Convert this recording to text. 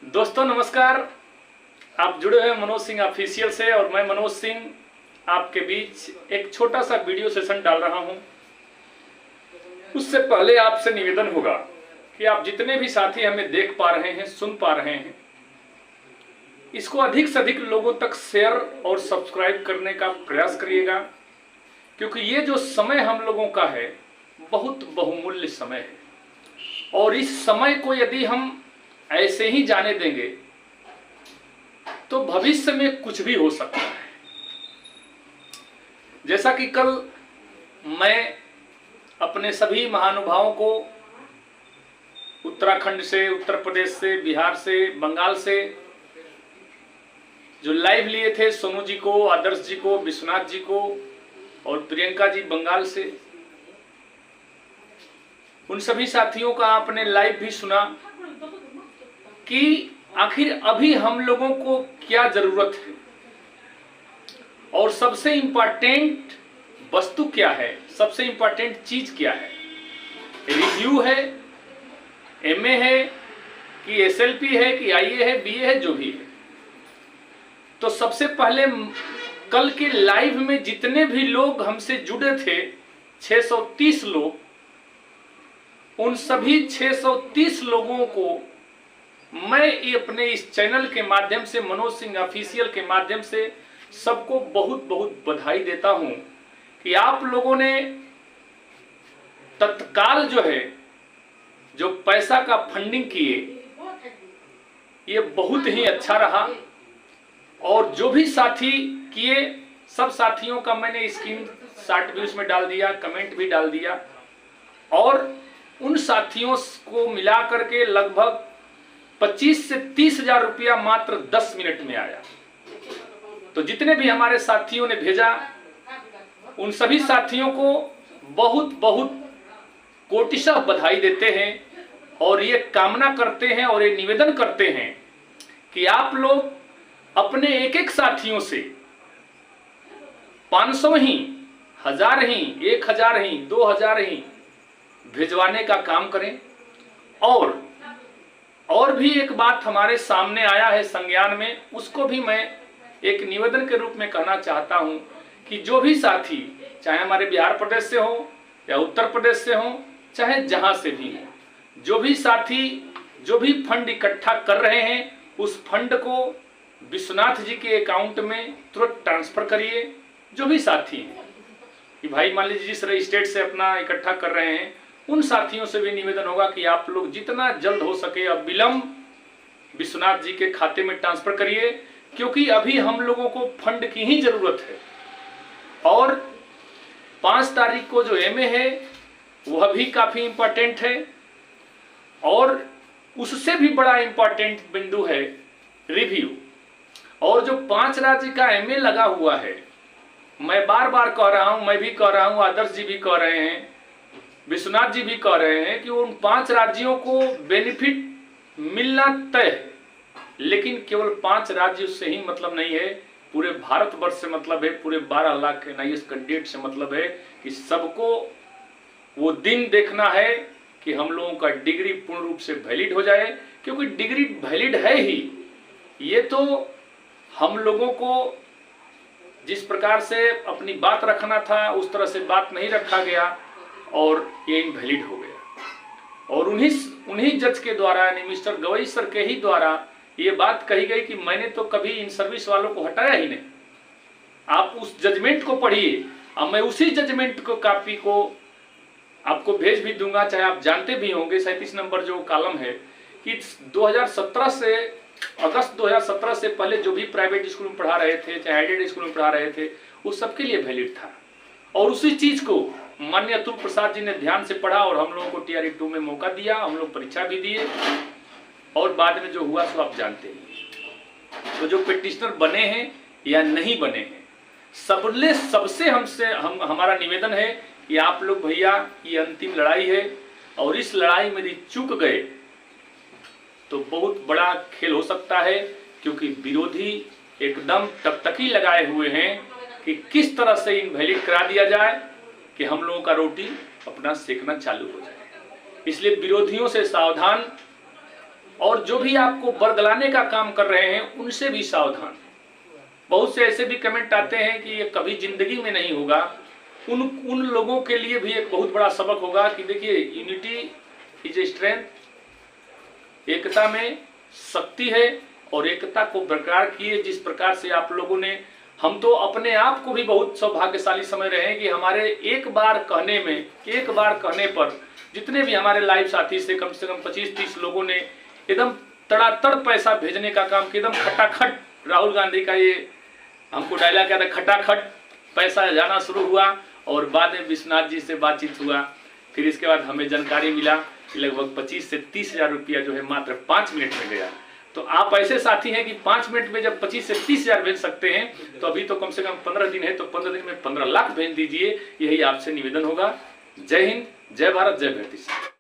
दोस्तों नमस्कार। आप जुड़े हुए मनोज सिंह ऑफिशियल से और मैं मनोज सिंह आपके बीच एक छोटा सा वीडियो सेशन डाल रहा हूं। उससे पहले आपसे निवेदन होगा कि आप जितने भी साथी हमें देख पा रहे हैं, सुन पा रहे हैं, इसको अधिक से अधिक लोगों तक शेयर और सब्सक्राइब करने का प्रयास करिएगा, क्योंकि ये जो समय हम लोगों का है बहुत बहुमूल्य समय है और इस समय को यदि हम ऐसे ही जाने देंगे तो भविष्य में कुछ भी हो सकता है। जैसा कि कल मैं अपने सभी महानुभावों को उत्तराखंड से, उत्तर प्रदेश से, बिहार से, बंगाल से जो लाइव लिए थे, सोनू जी को, आदर्श जी को, विश्वनाथ जी को और प्रियंका जी बंगाल से, उन सभी साथियों का आपने लाइव भी सुना कि आखिर अभी हम लोगों को क्या जरूरत है और सबसे इंपॉर्टेंट वस्तु क्या है, सबसे इंपॉर्टेंट चीज क्या है। रिव्यू है, एमए है कि एसएलपी है कि आईए है, बीए है, जो भी है। तो सबसे पहले कल के लाइव में जितने भी लोग हमसे जुड़े थे, 630 लोग, उन सभी 630 लोगों को मैं अपने इस चैनल के माध्यम से, मनोज सिंह ऑफिशियल के माध्यम से सबको बहुत बहुत बधाई देता हूं कि आप लोगों ने तत्काल जो पैसा का फंडिंग किए, ये बहुत ही अच्छा रहा। और जो भी साथी किए, सब साथियों का मैंने स्क्रीन शॉट भी उसमें डाल दिया, कमेंट भी डाल दिया और उन साथियों को मिला करके लगभग 25 से 30 हजार रुपया मात्र 10 मिनट में आया। तो जितने भी हमारे साथियों ने भेजा, उन सभी साथियों को बहुत बहुत कोटिशः बधाई देते हैं और ये कामना करते हैं और ये निवेदन करते हैं कि आप लोग अपने एक एक साथियों से 500 ही, 1000 ही, 1000 ही, 2000 ही भिजवाने का काम करें। और भी एक बात हमारे सामने आया है संज्ञान में, उसको भी मैं एक निवेदन के रूप में कहना चाहता हूं कि जो भी साथी, चाहे हमारे बिहार प्रदेश से हो या उत्तर प्रदेश से हो, चाहे जहां से भी हो, जो भी साथी जो भी फंड इकट्ठा कर रहे हैं, उस फंड को विश्वनाथ जी के अकाउंट में तुरंत ट्रांसफर करिए। जो भी साथी हैं कि भाई मान लीजिए जिस स्टेट से अपना इकट्ठा कर रहे हैं, उन साथियों से भी निवेदन होगा कि आप लोग जितना जल्द हो सके अविलंब विश्वनाथ जी के खाते में ट्रांसफर करिए, क्योंकि अभी हम लोगों को फंड की ही जरूरत है। और 5 तारीख को जो एमए है वह भी काफी इंपॉर्टेंट है और उससे भी बड़ा इंपॉर्टेंट बिंदु है रिव्यू। और जो 5 राज्य का एमए लगा हुआ है, मैं बार बार कह रहा हूं, मैं भी कह रहा हूं, आदर्श जी भी कह रहे हैं, विश्वनाथ जी भी कह रहे हैं कि उन 5 राज्यों को बेनिफिट मिलना तय है, लेकिन केवल 5 राज्यों से ही मतलब नहीं है, पूरे भारतवर्ष से मतलब है, पूरे 12 लाख NIS कैंडिडेट से मतलब है कि सबको वो दिन देखना है कि हम लोगों का डिग्री पूर्ण रूप से वैलिड हो जाए। क्योंकि डिग्री वैलिड है ही, ये तो हम लोगों को जिस प्रकार से अपनी बात रखना था उस तरह से बात नहीं रखा गया और ये इनवैलिड हो गया। और उन्हीं जज के द्वारा, यानी मिस्टर गवई सर के ही द्वारा ये बात कही गई कि मैंने तो कभी इन सर्विस वालों को हटाया ही नहीं। आप उस जजमेंट को पढ़िए और मैं उसी जजमेंट को कॉपी को आपको भेज भी दूंगा, चाहे आप जानते भी होंगे 37 नंबर जो कॉलम है कि 2017 से, अगस्त 2017 से पहले जो भी प्राइवेट स्कूल में पढ़ा रहे थे, चाहे एडेड स्कूल में पढ़ा रहे थे, उस सबके लिए वैलिड था। और उसी चीज को माननीय अतुल प्रसाद जी ने ध्यान से पढ़ा और हम लोगों को TRE 2 में मौका दिया, हम लोग परीक्षा भी दिए और बाद में जो हुआ सो आप जानते हैं। तो जो पिटिशनर बने हैं या नहीं बने हैं, सबसे हमारा निवेदन है कि आप लोग भैया, ये अंतिम लड़ाई है और इस लड़ाई में यदि चूक गए तो बहुत बड़ा खेल हो सकता है, क्योंकि विरोधी एकदम टकटकी लगाए हुए हैं कि किस तरह से इनवैलिड करा दिया जाए कि हम लोगों का रोटी अपना सेकना चालू हो जाए। इसलिए विरोधियों से सावधान, और जो भी आपको बरगलाने का काम कर रहे हैं उनसे भी सावधान। बहुत से ऐसे भी कमेंट आते हैं कि ये कभी जिंदगी में नहीं होगा। उन लोगों के लिए भी एक बहुत बड़ा सबक होगा कि देखिए, यूनिटी इज ए स्ट्रेंथ, एकता में शक्ति है, और एकता को बरकरार किए। जिस प्रकार से आप लोगों ने, हम तो अपने आप को भी बहुत सौभाग्यशाली समझ रहे हैं कि हमारे एक बार कहने पर जितने भी हमारे लाइव साथी से कम 25-30 लोगों ने एकदम तड़ातड़ पैसा भेजने का काम किया। एकदम खटाखट, राहुल गांधी का ये हमको डायलॉग क्या था, खटाखट पैसा जाना शुरू हुआ। और बाद में विश्वनाथ जी से बातचीत हुआ, फिर इसके बाद हमें जानकारी मिला कि लगभग 25 से 30 हज़ार रुपया जो है मात्र 5 मिनट में गया। तो आप ऐसे साथी हैं कि 5 मिनट में जब 25 से 30 हज़ार भेज सकते हैं, तो अभी तो कम से कम 15 दिन है, तो 15 दिन में 15 लाख भेज दीजिए। यही आपसे निवेदन होगा। जय हिंद, जय भारत, जय भारती।